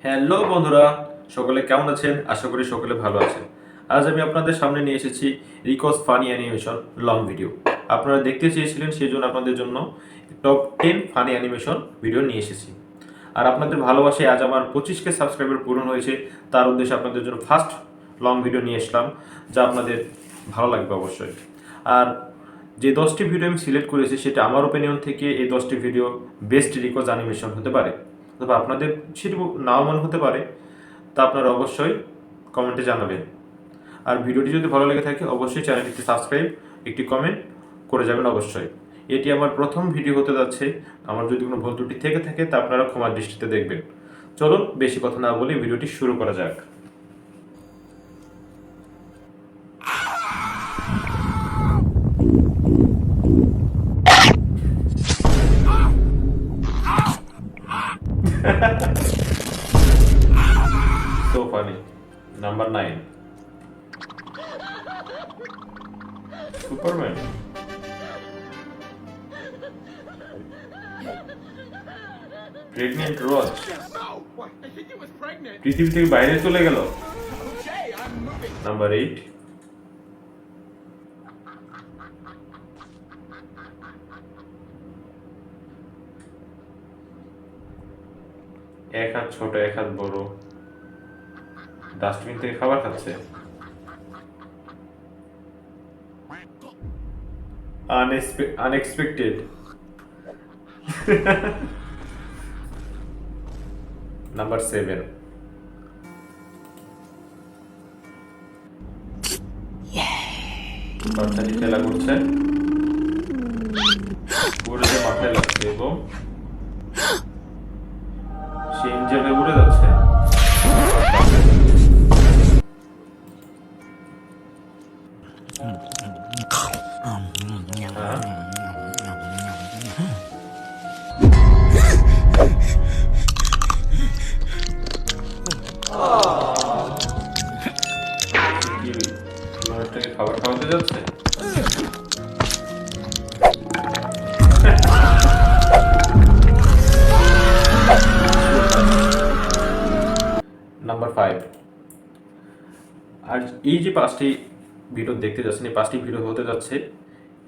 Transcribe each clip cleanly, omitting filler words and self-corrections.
Hello বন্ধুরা, সকলে কেমন আছেন? আশা করি সকলে ভালো আছেন। আজ আমি আপনাদের সামনে নিয়ে এসেছি রিকস ফানি অ্যানিমেশন লং ভিডিও। আপনারা দেখতে চেয়েছিলেন, সেই জন্য আপনাদের জন্য টপ 10 ফানি অ্যানিমেশন ভিডিও নিয়ে এসেছি। আর আপনাদের ভালোবাসায় আজ আমার 25K সাবস্ক্রাইবার পূরণ হয়েছে। তার উদ্দেশ্যে আপনাদের জন্য ফার্স্ট লং ভিডিও নিয়ে আসলাম, যা আপনাদের ভালো লাগবে অবশ্যই। আর যে 10টি ভিডিও আমি সিলেক্ট করেছি, সেটা আমার ওপিনিয়ন থেকে এই 10টি ভিডিও বেস্ট রিকস অ্যানিমেশন হতে পারে, তবে আপনাদের সেটি নাও মনে হতে পারে। তা আপনারা অবশ্যই কমেন্টে জানাবেন। আর ভিডিওটি যদি ভালো লেগে থাকে অবশ্যই চ্যানেলটিতে সাবস্ক্রাইব, একটি কমেন্ট করে যাবেন অবশ্যই। এটি আমার প্রথম ভিডিও হতে যাচ্ছে। আমার যদি কোনো ভুল ত্রুটি থেকে থাকে তা আপনারা ক্ষমার দৃষ্টিতে দেখবেন। চলুন বেশি কথা না বলে ভিডিওটি শুরু করা যাক। So funny. Number 9. Superman. Pregnant Rose. পৃথিবী থেকে বাইরে চলে গেল। Number 8. এক হাত ছোট, এক হাত বড়, ডাস্টবিন থেকে খাবার খাচ্ছে। Unexpected. Number 7. বাচ্চাটি খেলা করছে, উড়ে মাথায় লাগছে এবং সে ইঞ্জিনে উড়ে যাচ্ছে। মানুষটাকে খাবার খাওয়াতে যাচ্ছে। নাম্বার 5। আর এই যে 5টি ভিডিও দেখতে যাচ্ছেন, এই 5টি ভিডিও হতে যাচ্ছে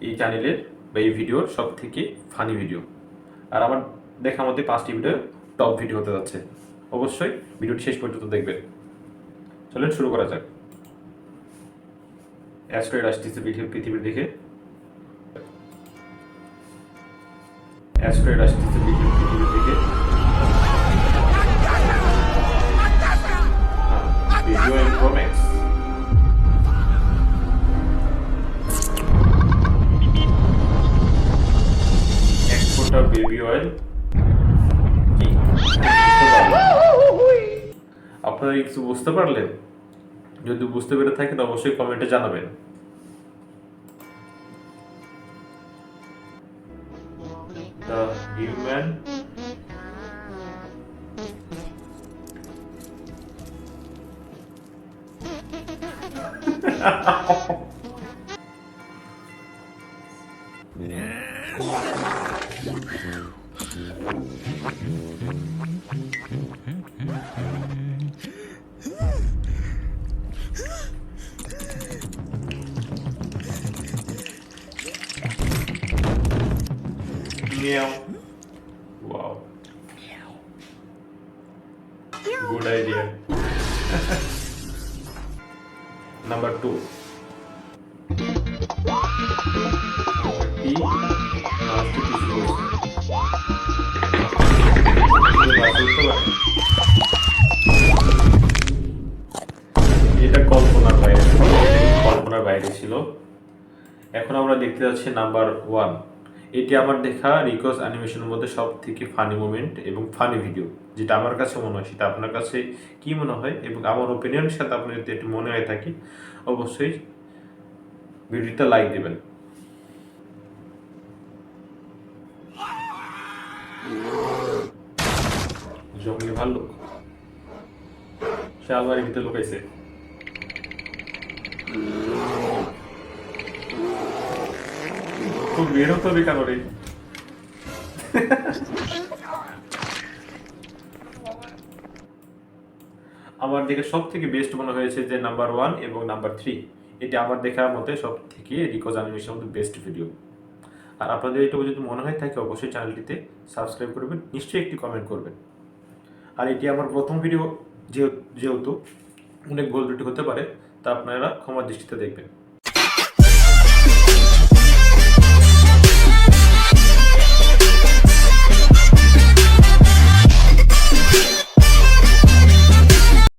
এই চ্যানেলের বা এই ভিডিওর সব থেকে ফানি ভিডিও। আর আমার দেখা মতে 5টি ভিডিও টপ ভিডিও হতে যাচ্ছে। অবশ্যই ভিডিওটি শেষ পর্যন্ত দেখবেন। চলেন শুরু করা যাক। অ্যাস্ট্রয়েড আসতেছে পৃথিবীর দিকে। অ্যাস্ট্রয়েড আসতেছে পৃথিবীর দিকে। Video Informex. Exporter baby oil. আপনারা কিছু বুঝতে পারলেন? যদি বুঝতে পেরে থাকেন অবশ্যই কমেন্টে জানাবেন। The human meow. Wow. Good idea. Number 2. এটা কল্পনার বাইরে ছিল। এখন আমরা দেখতে যাচ্ছি নাম্বার 1। এটি আমার দেখা রিকস অ্যানিমেশনের মধ্যে সব থেকে ফানি মোমেন্ট এবং ফানি ভিডিও, যেটা আমার কাছে মনে হয়। সেটা আপনার কাছে কি মনে হয় এবং আমার ওপিনিয়নের সাথে আপনার যদি এটি মনে হয় থাকি অবশ্যই ভিডিওটা লাইক দেবেন। জঙ্গলি ভাল্লুক সে আলমারির ভিতরে লুকাইছে। খুব বেরোতো বেকার। আমার দেখে সব থেকে বেস্ট মনে হয়েছে যে নাম্বার 1 এবং নাম্বার 3, এটি আমার দেখার মতে সব থেকে রিকোজ অ্যানিমেশনের মধ্যে বেস্ট ভিডিও। আর আপনাদের এটা যদি মনে হয় থাকে অবশ্যই চ্যানেলটিতে সাবস্ক্রাইব করবেন, নিশ্চয়ই একটি কমেন্ট করবেন। আর এটি আমার প্রথম ভিডিও যেহেতু অনেক ভুল ত্রুটি হতে পারে, তা আপনারা ক্ষমা দৃষ্টিতে দেখবেন।